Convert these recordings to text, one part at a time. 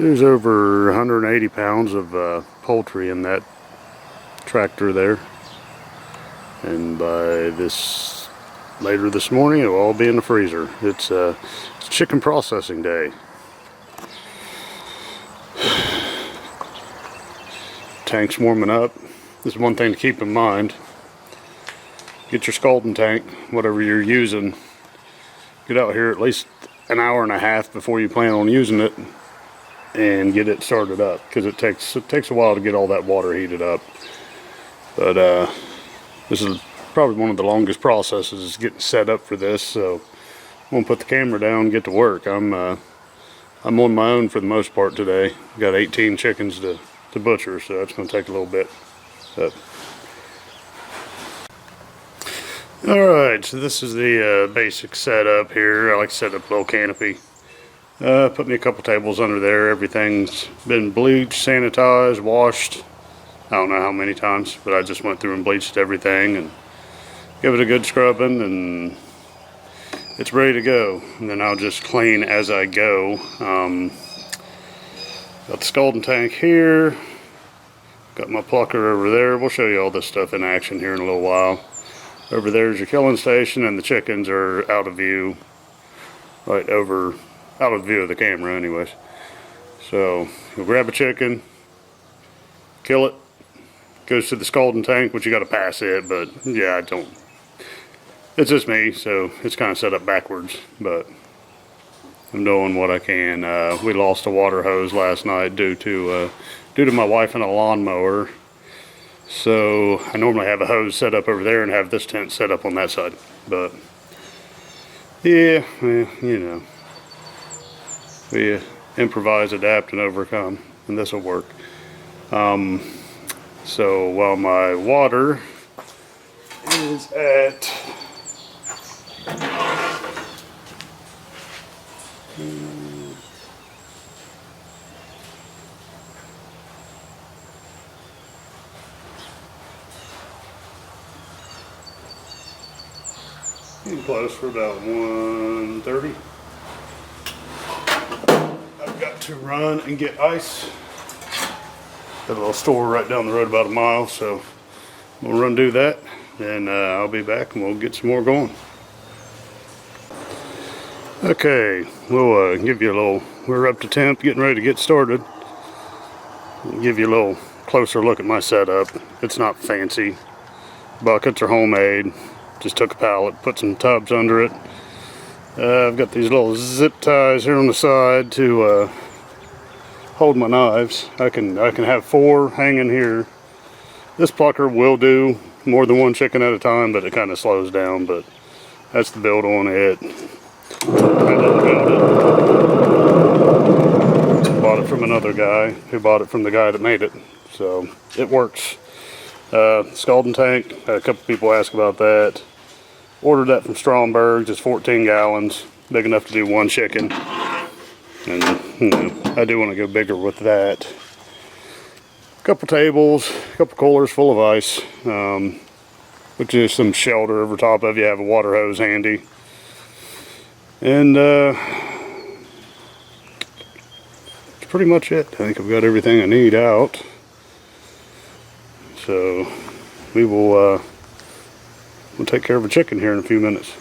There's over 180 pounds of poultry in that tractor there, and by later this morning it will all be in the freezer. It's chicken processing day. Tank's warming up. This is one thing to keep in mind. Get your scalding tank, whatever you're using, get out here at least an hour and a half before you plan on using it and get it started up, because it takes a while to get all that water heated up. But this is probably one of the longest processes, is getting set up for this. So I'm gonna put the camera down and get to work. I'm on my own for the most part today. Got 18 chickens to butcher, so that's gonna take a little bit. Alright, so this is the basic setup here. I like to set up a little canopy. Put me a couple tables under there. Everything's been bleached, sanitized, washed. I don't know how many times, but I just went through and bleached everything and give it a good scrubbing, and it's ready to go. And then I'll just clean as I go. Got the scalding tank here. Got my plucker over there. We'll show you all this stuff in action here in a little while. Over there's your killing station, and the chickens are out of view, out of view of the camera anyways. So you'll grab a chicken, kill it, goes to the scalding tank, which you got to pass it, but yeah, it's just me, so it's kind of set up backwards, but I'm doing what I can. We lost a water hose last night due to my wife and a lawnmower. So I normally have a hose set up over there and have this tent set up on that side, but yeah, you know, we improvise, adapt, and overcome, and this will work. So while my water is at getting close for about 1:30. I've got to run and get ice. Got a little store right down the road about a mile, so we'll run do that, and I'll be back and we'll get some more going. Okay, we'll give you a little, we're up to temp, getting ready to get started. I'll give you a little closer look at my setup. It's not fancy. Buckets are homemade. Just took a pallet, put some tubs under it. I've got these little zip ties here on the side to hold my knives. I can have 4 hanging here. This plucker will do more than one chicken at a time, but it kind of slows down. But that's the build on it. I didn't build it. Bought it from another guy who bought it from the guy that made it. So it works. Scalding tank. A couple people ask about that. Ordered that from Stromberg's. It's 14 gallons, big enough to do one chicken. And you know, I do want to go bigger with that. A couple tables, a couple coolers full of ice, which is some shelter over top of you. Have a water hose handy, and that's pretty much it. I think I've got everything I need out. So we will we'll take care of a chicken here in a few minutes.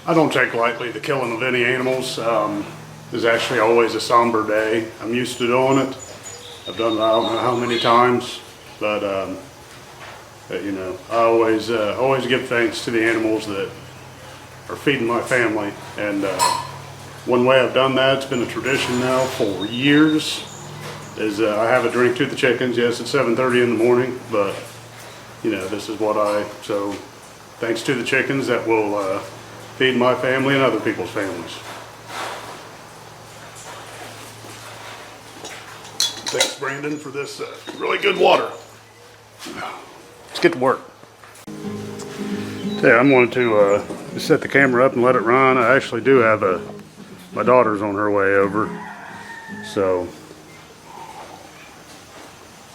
I don't take lightly the killing of any animals. It's actually always a somber day. I'm used to doing it. I've done it I don't know how many times, but you know, I always give thanks to the animals that are feeding my family. And one way I've done that, it's been a tradition now for years, is I have a drink to the chickens. Yes, it's 7:30 in the morning, but you know, this is what so thanks to the chickens that will feed my family and other people's families. Thanks, Brandon, for this really good water. Let's get to work. So I'm going to set the camera up and let it run. I actually do have my daughter's on her way over, so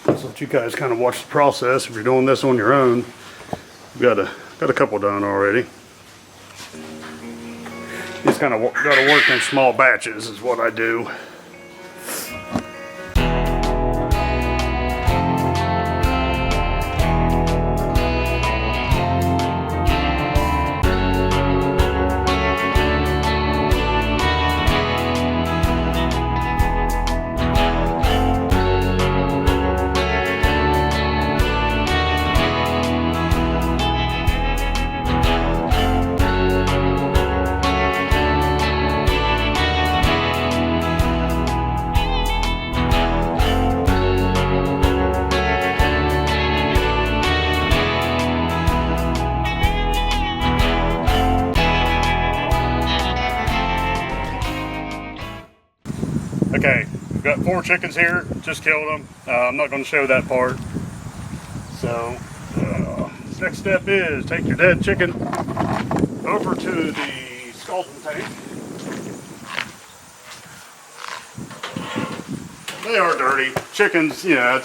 let's let you guys kind of watch the process. If you're doing this on your own, we've got a couple done already. Just kind of got to work in small batches is what I do. Okay, we've got 4 chickens here, just killed them. I'm not going to show that part. So, next step is take your dead chicken over to the scalding tank. They are dirty. Chickens, you know,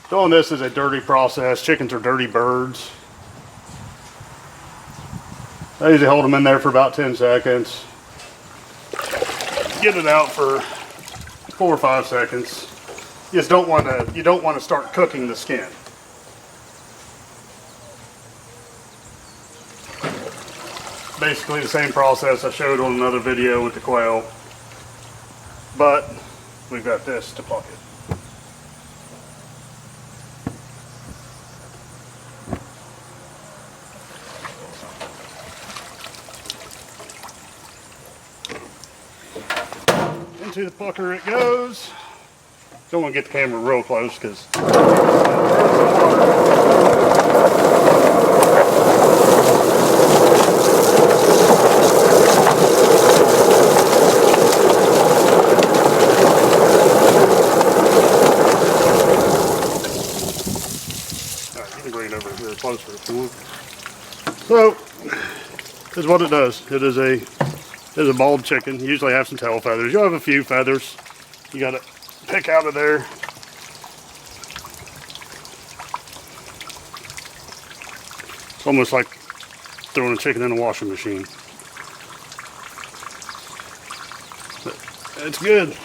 doing this is a dirty process. Chickens are dirty birds. I usually hold them in there for about 10 seconds. Get it out for 4 or 5 seconds. You just don't want to start cooking the skin. Basically the same process I showed on another video with the quail, but we've got this to pluck it. Into the plucker it goes. Don't want to get the camera real close because alright, you can bring it over here closer if you want. So, this is what it does. It is a bald chicken. You usually have some tail feathers. You'll have a few feathers. You got to pick out of there. It's almost like throwing a chicken in a washing machine. But it's good.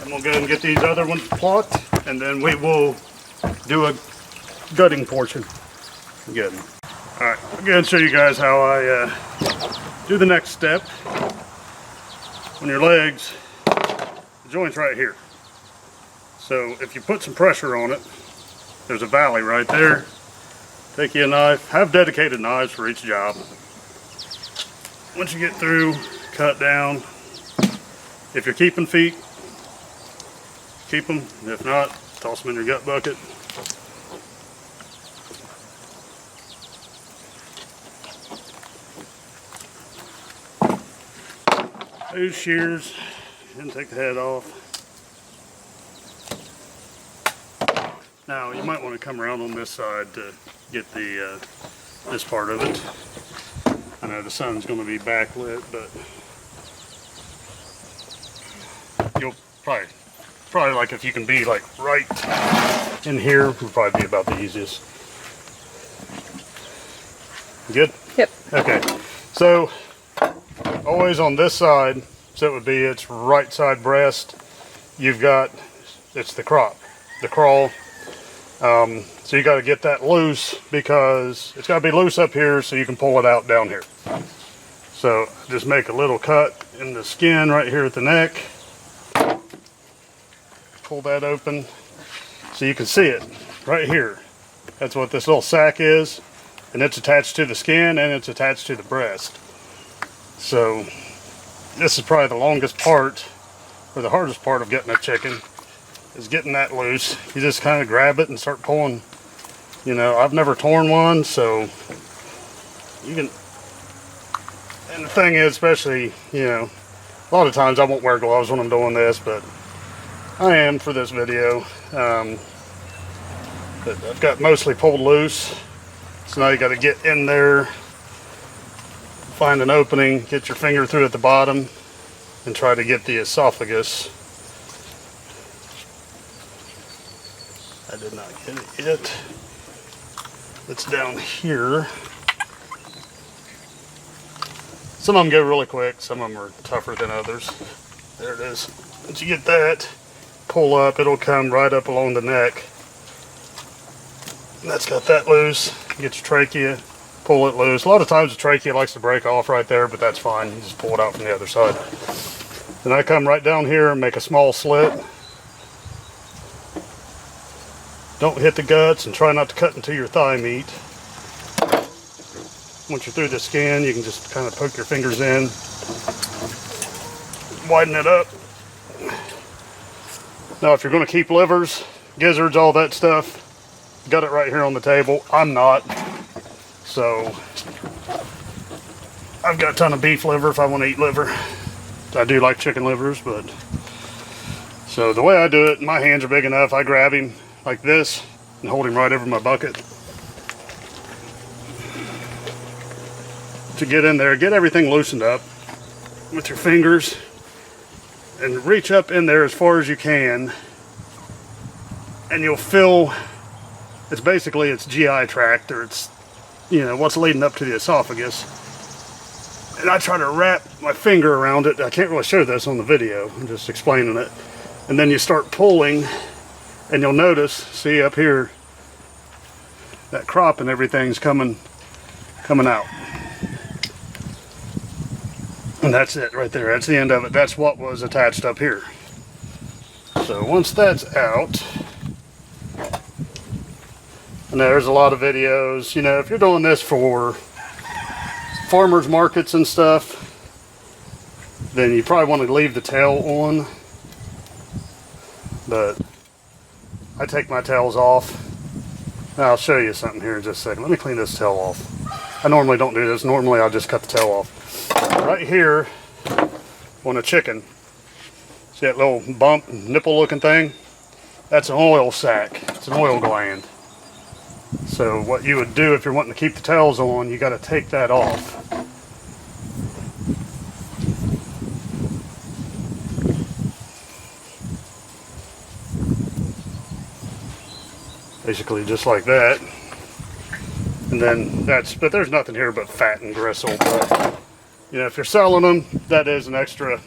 I'm going to go ahead and get these other ones plucked, and then we will do a gutting portion. Good. Alright, I'm going to show you guys how I do the next step. On your legs, the joint's right here. So if you put some pressure on it, there's a valley right there. Take you a knife, have dedicated knives for each job. Once you get through, cut down. If you're keeping feet, keep them. If not, toss them in your gut bucket. Those shears, and take the head off. Now you might want to come around on this side to get the this part of it. I know the sun's going to be backlit, but you'll probably like if you can be like right in here, would probably be about the easiest. Good? Yep. Okay. So always on this side, so it would be its right side breast, you've got, it's the crawl. So you got to get that loose because it's got to be loose up here so you can pull it out down here. So just make a little cut in the skin right here at the neck. Pull that open so you can see it right here. That's what this little sac is, and it's attached to the skin and it's attached to the breast. So this is probably the longest part, or the hardest part of getting a chicken, is getting that loose. You just kind of grab it and start pulling. You know, I've never torn one, so you can, and the thing is, especially, you know, a lot of times I won't wear gloves when I'm doing this, but I am for this video. But I've got mostly pulled loose, so now you got to get in there, find an opening, get your finger through at the bottom, and try to get the esophagus. I did not get it yet. It's down here. Some of them go really quick, some of them are tougher than others. There it is. Once you get that, pull up, it'll come right up along the neck. And that's got that loose. Get your trachea, pull it loose. A lot of times the trachea likes to break off right there, but that's fine. You just pull it out from the other side. Then I come right down here and make a small slit. Don't hit the guts and try not to cut into your thigh meat. Once you're through the skin, you can just kind of poke your fingers in, widen it up. Now, if you're going to keep livers, gizzards, all that stuff, got it right here on the table. I'm not, so I've got a ton of beef liver if I want to eat liver. I do like chicken livers, but so the way I do it, my hands are big enough. I grab him like this and hold him right over my bucket. To get in there, get everything loosened up with your fingers and reach up in there as far as you can, and you'll feel it's basically its GI tract, or it's, you know, what's leading up to the esophagus. And I try to wrap my finger around it. I can't really show this on the video, I'm just explaining it. And then you start pulling, and you'll notice, see up here, that crop and everything's coming out. And that's it right there. That's the end of it. That's what was attached up here. So once that's out, and there's a lot of videos, you know, if you're doing this for farmers markets and stuff, then you probably want to leave the tail on. But I take my tails off. Now I'll show you something here in just a second. Let me clean this tail off. I normally don't do this. Normally I'll just cut the tail off. Right here on a chicken, see that little bump, nipple looking thing? That's an oil sac. It's an oil gland. So what you would do if you're wanting to keep the tails on, you got to take that off. Basically just like that. And then but there's nothing here but fat and gristle. But you know, if you're selling them, that is an extra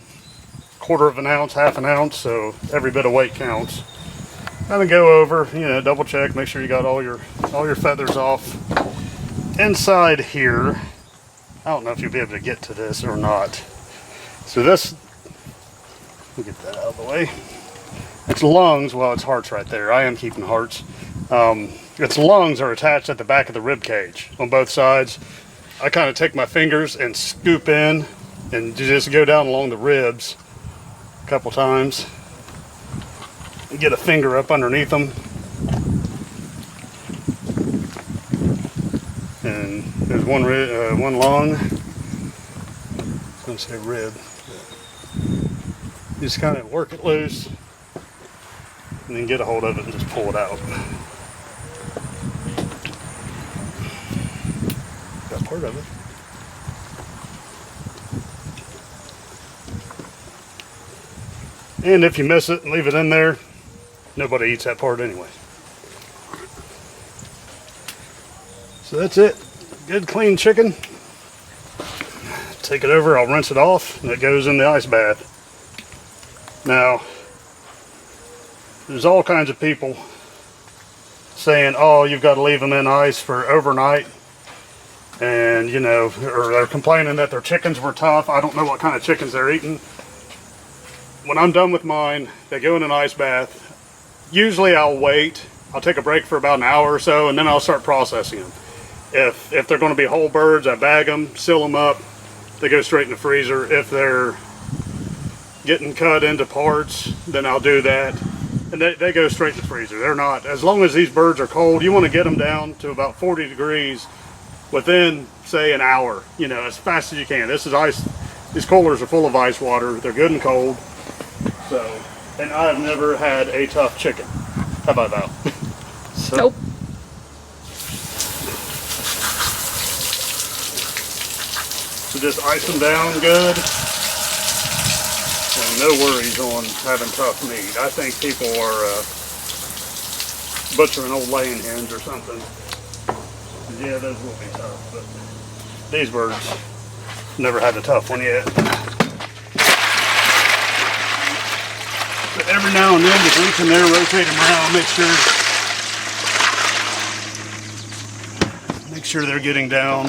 quarter of an ounce, half an ounce, so every bit of weight counts. Kind of go over, you know, double check, make sure you got all your feathers off. Inside here, I don't know if you'll be able to get to this or not. So this, we'll get that out of the way. Its lungs, well, its heart's right there. I am keeping hearts. Its lungs are attached at the back of the rib cage on both sides. I kind of take my fingers and scoop in and just go down along the ribs a couple times and get a finger up underneath them. And there's one lung. I was going to say rib. You just kind of work it loose and then get a hold of it and just pull it out. Got part of it. And if you miss it and leave it in there, nobody eats that part anyway. So that's it. Good clean chicken. Take it over, I'll rinse it off, and it goes in the ice bath. Now, there's all kinds of people saying, oh, you've got to leave them in ice for overnight. And, you know, or they're complaining that their chickens were tough. I don't know what kind of chickens they're eating. When I'm done with mine, they go in an ice bath. Usually I'll wait. I'll take a break for about an hour or so, and then I'll start processing them. If they're going to be whole birds, I bag them, seal them up. They go straight in the freezer. If they're getting cut into parts, then I'll do that. And they go straight in the freezer. They're not, as long as these birds are cold, you want to get them down to about 40 degrees within, say, an hour, you know, as fast as you can. This is ice. These coolers are full of ice water. They're good and cold. So, and I've never had a tough chicken. How about that? So, nope. So just ice them down good. And no worries on having tough meat. I think people are butchering old laying hens or something. Yeah, those will be tough, but these birds, Never had a tough one yet. But every now and then, just reach in there, rotate them around, make sure they're getting down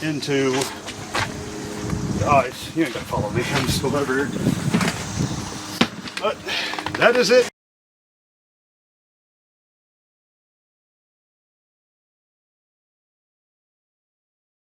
into the ice. You ain't gotta follow me, I'm still over here. But that is it.